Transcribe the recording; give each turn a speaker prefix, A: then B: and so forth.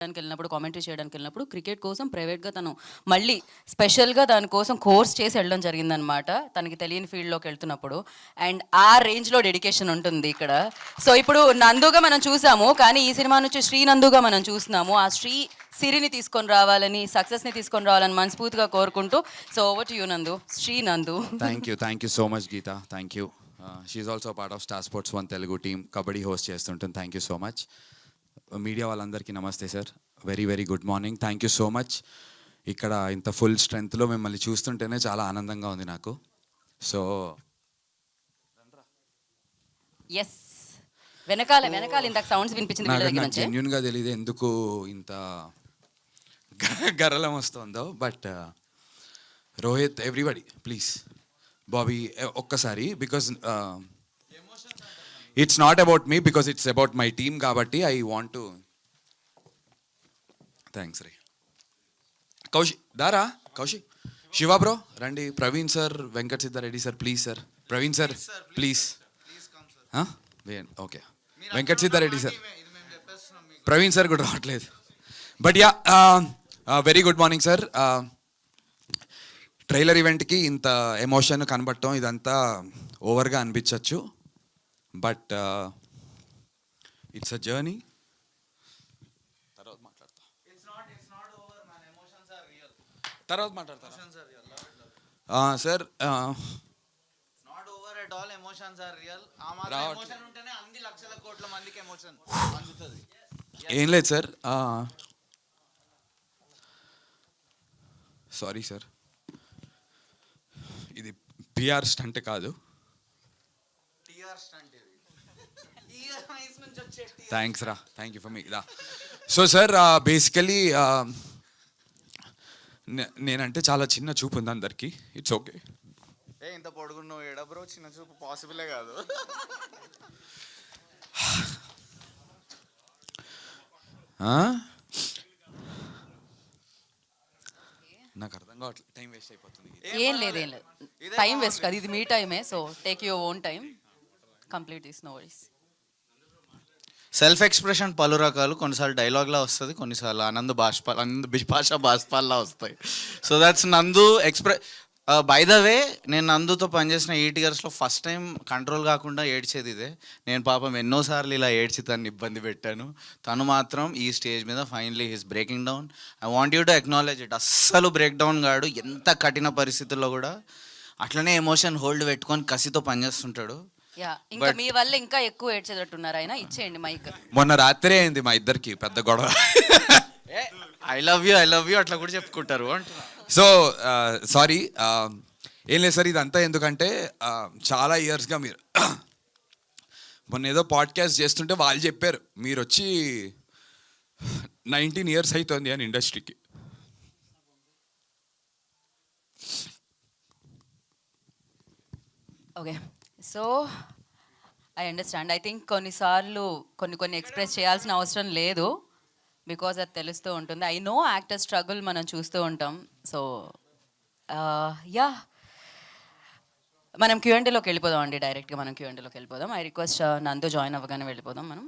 A: వెళ్ళినప్పుడు కామెంటరీ చేయడానికి వెళ్ళినప్పుడు క్రికెట్ కోసం ప్రైవేట్గా తను మళ్ళీ స్పెషల్గా దానికోసం కోర్స్ చేసి వెళ్ళడం జరిగిందనమాట తనకి తెలియని ఫీల్డ్లోకి వెళ్తున్నప్పుడు. అండ్ ఆ రేంజ్లో డెడికేషన్ ఉంటుంది ఇక్కడ. సో ఇప్పుడు నందుగా మనం చూసాము, కానీ ఈ సినిమా నుంచి శ్రీ నందుగా మనం చూస్తున్నాము. ఆ శ్రీ సిరిని తీసుకొని రావాలని, సక్సెస్ని తీసుకొని రావాలని మనస్ఫూర్తిగా కోరుకుంటూ, so over to you Nandu. Shri Nandu.
B: Thank you so much Geeta, thank you. She also part of star sports 1 Telugu team, kabaddi host చేస్తుంటుంది. Thank you so much. Media వాళ్ళందరికీ నమస్తే sir, very very good morning. Thank you so much. ఇక్కడ ఇంత full స్ట్రెంగ్త్లో మిమ్మల్ని చూస్తుంటేనే చాలా ఆనందంగా ఉంది నాకు. సో
A: ఎస్, వెనకాల ఇందాక సౌండ్స్ వినిపించింది.
B: నాకు జెన్యున్గా తెలియదు ఎందుకు ఇంత గరలం వస్తుందో. But Rohit, everybody please, Bobby ఒక్కసారి, because it's not about me, because it's about my team కాబట్టి ఐ వాంట్ టు. థ్యాంక్స్ రే. కౌశిక్ దారా, కౌశిక్, శివ బ్రో రండి, Praveen sir, Venkat Siddhareddy sir please sir, Praveen sir please. Okay, Venkat Siddhareddy sir, Praveen sir కూడా రావట్లేదు. But ya, very good morning sir. Trailer ఈవెంట్కి ఇంత emotion కనబడటం ఇదంతా ఓవర్గా అనిపించవచ్చు, బట్ ఇట్స్ అ జర్నీ. తర్వాత మాట్లాడతా సార్. ఏం లేదు సార్, సారీ సార్, ఇది పిఆర్ స్టంట్ కాదు. థ్యాంక్స్ రా, థ్యాంక్ యూ ఫర్ మీ రా. సో సార్, బేసికలీ నేనంటే చాలా చిన్న చూపు ఉంది అందరికి. It's okay.
C: ఇంత పొడుగున్నావు ఏడా బ్రో, చిన్న చూపు పాసిబులే కాదు.
B: నాకు అర్థం కావట్లేదు, టైం వేస్ట్ అయిపోతుంది.
A: ఏం లేదు టైం వేస్ట్ కాదు, ఇది మీ టైమే. So take your own time, complete this, no worries.
C: Self expression పలు రకాలు, కొన్నిసార్లు డైలాగ్లా వస్తుంది, కొన్నిసార్లు ఆనంద్ బిపాషా బాష్పాల్లా వస్తాయి. సో దట్స్ నందు బై ద వే, నేను నందుతో పనిచేసిన 8 yearsలో ఫస్ట్ టైం కంట్రోల్ కాకుండా ఏడ్చేది ఇదే. నేను పాపం ఎన్నోసార్లు ఇలా ఏడ్చి తను ఇబ్బంది పెట్టాను. తను మాత్రం ఈ స్టేజ్ మీద finally he's breaking down. I want you to acknowledge it. అస్సలు బ్రేక్ డౌన్ కాడు, ఎంత కఠిన పరిస్థితుల్లో కూడా అట్లనే ఎమోషన్ హోల్డ్ పెట్టుకొని కసితో పనిచేస్తుంటాడు.
A: ఇంకా మీ వల్ల ఇంకా ఎక్కువ ఏడ్చేటట్టున్నారు ఆయన. ఇచ్చేయండి మైక్.
B: మొన్న రాత్రే అయింది మా ఇద్దరికి పెద్ద గొడవ.
C: ఐ లవ్ యూ అట్లా కూడా చెప్పుకుంటారు అంటున్నా.
B: సో సారీ, ఏం లేదు సార్, ఇదంతా ఎందుకంటే చాలా ఇయర్స్గా మీరు మొన్న ఏదో పాడ్కాస్ట్ చేస్తుంటే వాళ్ళు చెప్పారు మీరు వచ్చి 19 years అవుతుంది అని ఇండస్ట్రీకి.
A: Okay, so I understand. I think కొన్నిసార్లు కొన్ని ఎక్స్ప్రెస్ చేయాల్సిన అవసరం లేదు, బికాజ్ అది తెలుస్తూ ఉంటుంది. ఐ నో యాక్టర్ స్ట్రగుల్ మనం చూస్తూ ఉంటాం. సో యా, మనం Q&Aలోకి వెళ్ళిపోదాం అండి. డైరెక్ట్గా మనం Q&Aలోకి వెళ్ళిపోదాం. ఐ రిక్వెస్ట్ నందు జాయిన్ అవ్వగానే వెళ్ళిపోదాం మనం.